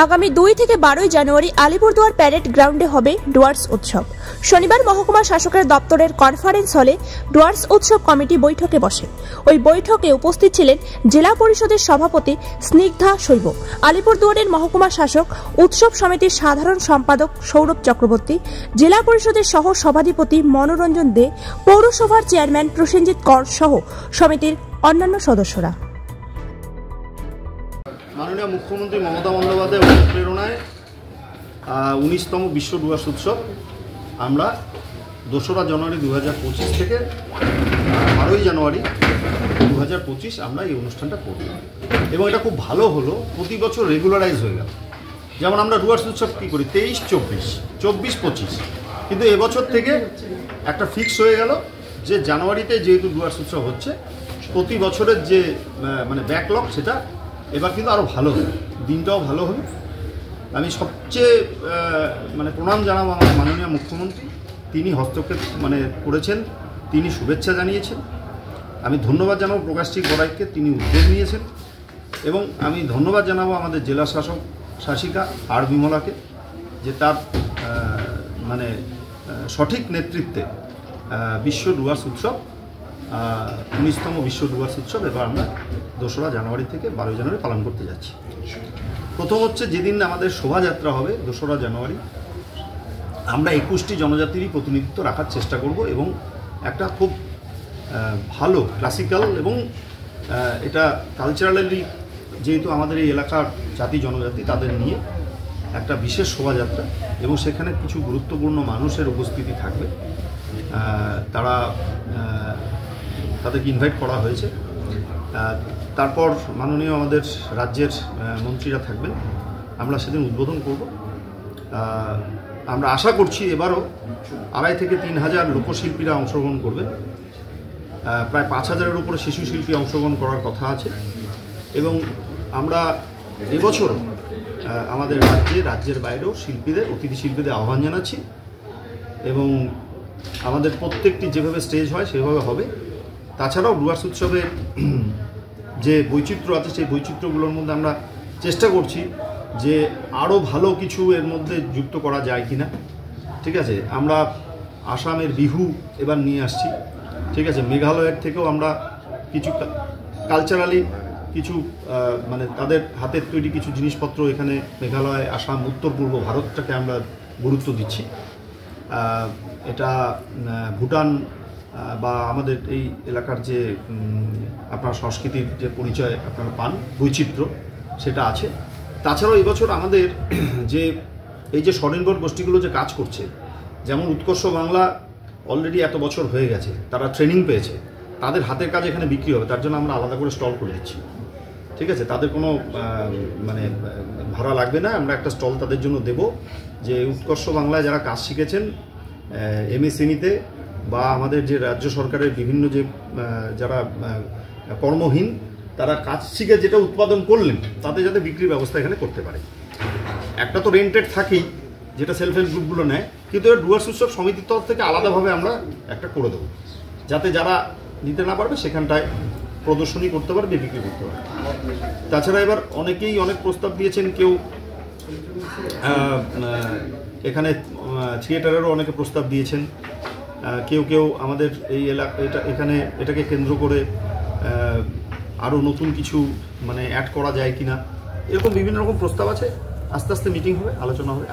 আগামী 2 থেকে 12 জানুয়ারি আলিপুরদুয়ার প্যারেড গ্রাউন্ডে হবে ডুয়ার্স উৎসব। শনিবার মহকুমা শাসকের দপ্তরের কনফারেন্স হলে ডুয়ার্স উৎসব কমিটি বৈঠকে বসে। ওই বৈঠকে উপস্থিত ছিলেন জেলা পরিষদের সভাপতি স্নিগ্ধা শৈব, আলিপুরদুয়ারের মহকুমা শাসক উৎসব সমিতির সাধারণ সম্পাদক সৌরভ চক্রবর্তী, জেলা পরিষদের সহ সভাধিপতি মনোরঞ্জন দে, পৌরসভার চেয়ারম্যান প্রসেনজিৎ কর সহ সমিতির অন্যান্য সদস্যরা। মাননীয় মুখ্যমন্ত্রী মমতা বন্দ্যোপাধ্যায়ের অনুপ্রেরণায় 19তম বিশ্ব ডুয়ার্স উৎসব আমরা 2রা জানুয়ারি 2025 থেকে 12ই জানুয়ারি 2025 আমরা এই অনুষ্ঠানটা করব এবং এটা খুব ভালো হলো, প্রতি বছর রেগুলারাইজ হয়ে গেল। যেমন আমরা ডুয়ার্স উৎসব কী করি 23-24, 24-25, কিন্তু এবছর থেকে একটা ফিক্স হয়ে গেল যে জানুয়ারিতে যেহেতু ডুয়ার্স উৎসব হচ্ছে, প্রতি বছরের যে মানে ব্যাকলগ সেটা এবার কিন্তু আরও ভালো হবে, দিনটাও ভালো হবে। আমি সবচেয়ে মানে প্রণাম জানাবো আমার মাননীয় মুখ্যমন্ত্রী, তিনি হস্তক্ষেপ করেছেন, তিনি শুভেচ্ছা জানিয়েছেন। আমি ধন্যবাদ জানাবো প্রকাশজি গড়াইকে, তিনি উদ্যোগ নিয়েছেন, এবং আমি ধন্যবাদ জানাবো আমাদের জেলা শাসক শাসিকা আর বিমলাকে, যে তার সঠিক নেতৃত্বে বিশ্ব ডুয়ার্স উৎসব 19তম বিশ্ব ডুয়ার্স উৎসব এবার আমরা 2রা জানুয়ারি থেকে 12 জানুয়ারি পালন করতে যাচ্ছি। প্রথম হচ্ছে যেদিন আমাদের শোভাযাত্রা হবে 2রা জানুয়ারি, আমরা 21টি জনজাতিরই প্রতিনিধিত্ব রাখার চেষ্টা করব এবং একটা খুব ভালো ক্লাসিক্যাল এবং এটা কালচারালি যেহেতু আমাদের এই এলাকার জাতি জনজাতি তাদের নিয়ে একটা বিশেষ শোভাযাত্রা, এবং সেখানে কিছু গুরুত্বপূর্ণ মানুষের উপস্থিতি থাকবে। তাদেরকে ইনভাইট করা হয়েছে। তারপর মাননীয় আমাদের রাজ্যের মন্ত্রীরা থাকবেন, আমরা সেদিন উদ্বোধন করব। আমরা আশা করছি এবারও 2,500 থেকে 3,000 লোকশিল্পীরা অংশগ্রহণ করবেন। প্রায় 5,000-এর উপরে শিশু শিল্পী অংশগ্রহণ করার কথা আছে, এবং আমরা এবছর আমাদের রাজ্যের বাইরেও অতিথি শিল্পীদের আহ্বান জানাচ্ছি, এবং আমাদের প্রত্যেকটি যেভাবে স্টেজ হয় সেভাবে হবে। তাছাড়াও ডুয়ার্স উৎসবের যে বৈচিত্র্য আছে সেই বৈচিত্র্যগুলোর মধ্যে আমরা চেষ্টা করছি যে আরও ভালো কিছু এর মধ্যে যুক্ত করা যায় কিনা। ঠিক আছে, আমরা আসামের বিহু এবার নিয়ে আসছি। ঠিক আছে, মেঘালয়ের থেকেও আমরা কিছু কালচারালি কিছু তাদের হাতের তৈরি কিছু জিনিসপত্র এখানে মেঘালয়, আসাম, উত্তর পূর্ব ভারতটাকে আমরা গুরুত্ব দিচ্ছি। এটা ভুটান বা আমাদের এই এলাকার যে আপনার সংস্কৃতির যে পরিচয় আপনারা পান, বৈচিত্র্য সেটা আছে। তাছাড়াও এবছর আমাদের যে এই যে স্বনির্ভর গোষ্ঠীগুলো যে কাজ করছে, যেমন উৎকর্ষ বাংলা অলরেডি এত বছর হয়ে গেছে, তারা ট্রেনিং পেয়েছে, তাদের হাতের কাজ এখানে বিক্রি হবে, তার জন্য আমরা আলাদা করে স্টল করে দিচ্ছি। ঠিক আছে, তাদের কোনো ভাড়া লাগবে না, আমরা একটা স্টল তাদের জন্য দেব, যে উৎকর্ষ বাংলায় যারা কাজ শিখেছেন এমএসএমইতে বা আমাদের যে রাজ্য সরকারের বিভিন্ন যে যারা কর্মহীন, তারা কাজ শিখে যেটা উৎপাদন করলেন তাতে যাতে বিক্রির ব্যবস্থা এখানে করতে পারে। একটা তো রেন্টেড থাকেই, যেটা সেলফ হেল্প গ্রুপগুলো নেয়, কিন্তু এর ডুয়ার্স উৎসব সমিতির তরফ থেকে আলাদাভাবে আমরা একটা করে দেবো, যাতে যারা নিতে না পারবে সেখানটায় প্রদর্শনী করতে পারবে, বিক্রি করতে পারবে। তাছাড়া এবার অনেকেই অনেক প্রস্তাব দিয়েছেন, কেউ এখানে থিয়েটারেরও অনেকে প্রস্তাব দিয়েছেন, কেউ আমাদের এই এটাকে কেন্দ্র করে আরও নতুন কিছু অ্যাড করা যায় কিনা, এরকম বিভিন্ন রকম প্রস্তাব আছে। আস্তে আস্তে মিটিং হবে, আলোচনা হবে।